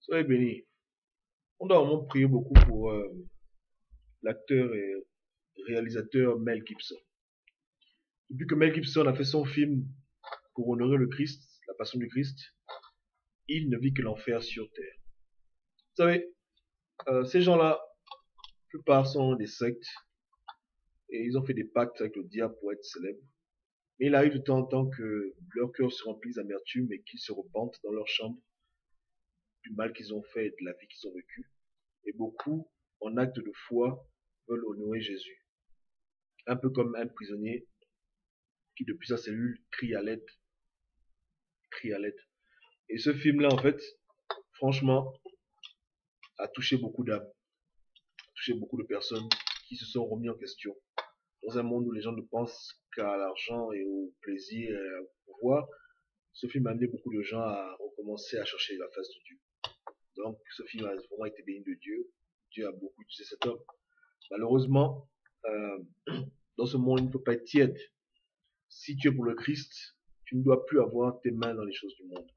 Soyez bénis. On doit vraiment prier beaucoup pour l'acteur et réalisateur Mel Gibson. Depuis que Mel Gibson a fait son film pour honorer le Christ, la passion du Christ, il ne vit que l'enfer sur terre. Vous savez, ces gens-là, la plupart sont des sectes et ils ont fait des pactes avec le diable pour être célèbres. Mais il arrive de temps en temps que leur cœur se remplisse d'amertume et qu'ils se repentent dans leur chambre du mal qu'ils ont fait et de la vie qu'ils ont vécue. Et beaucoup, en acte de foi, veulent honorer Jésus. Un peu comme un prisonnier qui, depuis sa cellule, crie à l'aide, crie à l'aide. Et ce film-là, en fait, franchement, a touché beaucoup d'âmes, a touché beaucoup de personnes qui se sont remis en question. Dans un monde où les gens ne pensent qu'à l'argent et au plaisir et au pouvoir, ce film a amené beaucoup de gens à recommencer à chercher la face de Dieu. Donc, ce film a vraiment été béni de Dieu. Dieu a beaucoup utilisé cet homme. Malheureusement, euh, dans ce monde, il ne faut pas être tiède. Si tu es pour le Christ, tu ne dois plus avoir tes mains dans les choses du monde.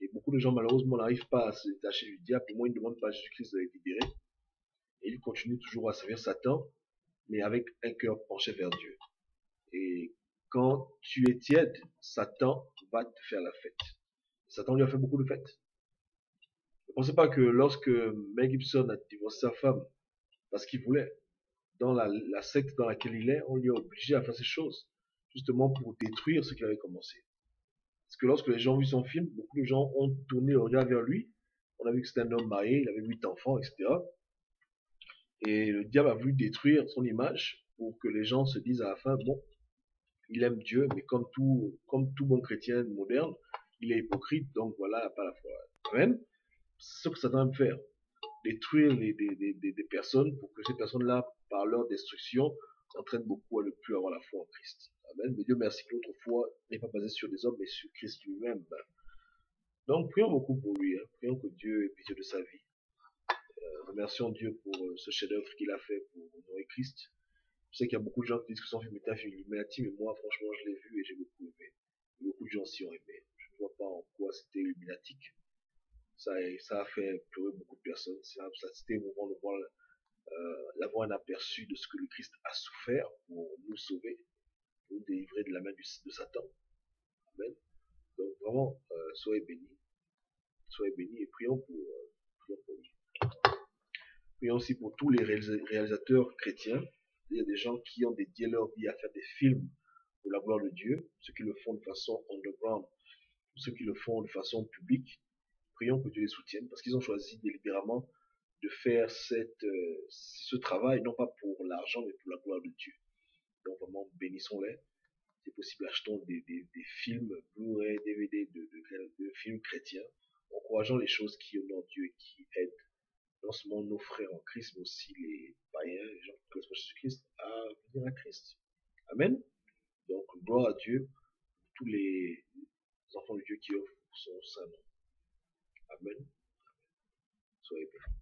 Et beaucoup de gens, malheureusement, n'arrivent pas à se détacher du diable. Au moins, ils ne demandent pas à Jésus-Christ de les libérer. Et ils continuent toujours à servir Satan, mais avec un cœur penché vers Dieu. Et quand tu es tiède, Satan va te faire la fête. Satan lui a fait beaucoup de fêtes. Ne pensez pas que lorsque Mel Gibson a divorcé sa femme parce qu'il voulait, dans la secte dans laquelle il est, on lui a obligé à faire ces choses, justement pour détruire ce qu'il avait commencé. Parce que lorsque les gens ont vu son film, beaucoup de gens ont tourné le regard vers lui. On a vu que c'était un homme marié, il avait 8 enfants, etc. Et le diable a voulu détruire son image pour que les gens se disent à la fin, bon, il aime Dieu, mais comme tout bon chrétien moderne, il est hypocrite, donc voilà, pas la foi. Amen. C'est ce que Satan aime faire. Détruire des personnes pour que ces personnes-là, par leur destruction, entraînent beaucoup à ne plus avoir la foi en Christ. Amen. Mais Dieu merci que notre foi n'est pas basée sur des hommes, mais sur Christ lui-même. Donc, prions beaucoup pour lui. Hein. Prions que Dieu ait pitié de sa vie. Remercions Dieu pour ce chef-d'œuvre qu'il a fait pour honorer Christ. Je sais qu'il y a beaucoup de gens qui disent que son film est un film illuminati, mais moi, franchement, je l'ai vu et j'ai beaucoup aimé. Beaucoup de gens s'y ont aimé. Je ne vois pas en quoi c'était illuminatique. Ça a fait pleurer beaucoup de personnes. C'était émouvant de voir l'avoir un aperçu de ce que le Christ a souffert pour nous sauver, pour nous délivrer de la main de Satan. Amen. Donc vraiment, soyez bénis et prions pour lui. Prions aussi pour tous les réalisateurs chrétiens. Il y a des gens qui ont dédié leur vie à faire des films pour la gloire de Dieu, ceux qui le font de façon underground, ceux qui le font de façon publique. Prions que Dieu les soutienne parce qu'ils ont choisi délibérément de faire ce travail, non pas pour l'argent, mais pour la gloire de Dieu. Donc vraiment, bénissons-les. C'est possible, achetons des films Blu-ray, DVD de films chrétiens, encourageant les choses qui honorent Dieu et qui aident non seulement nos frères en Christ, mais aussi les païens, les gens qui connaissent pas Jésus-Christ, à venir à Christ. Amen. Donc, gloire à Dieu pour tous les enfants de Dieu qui offrent son saint nom. Amen. Soyez bénis.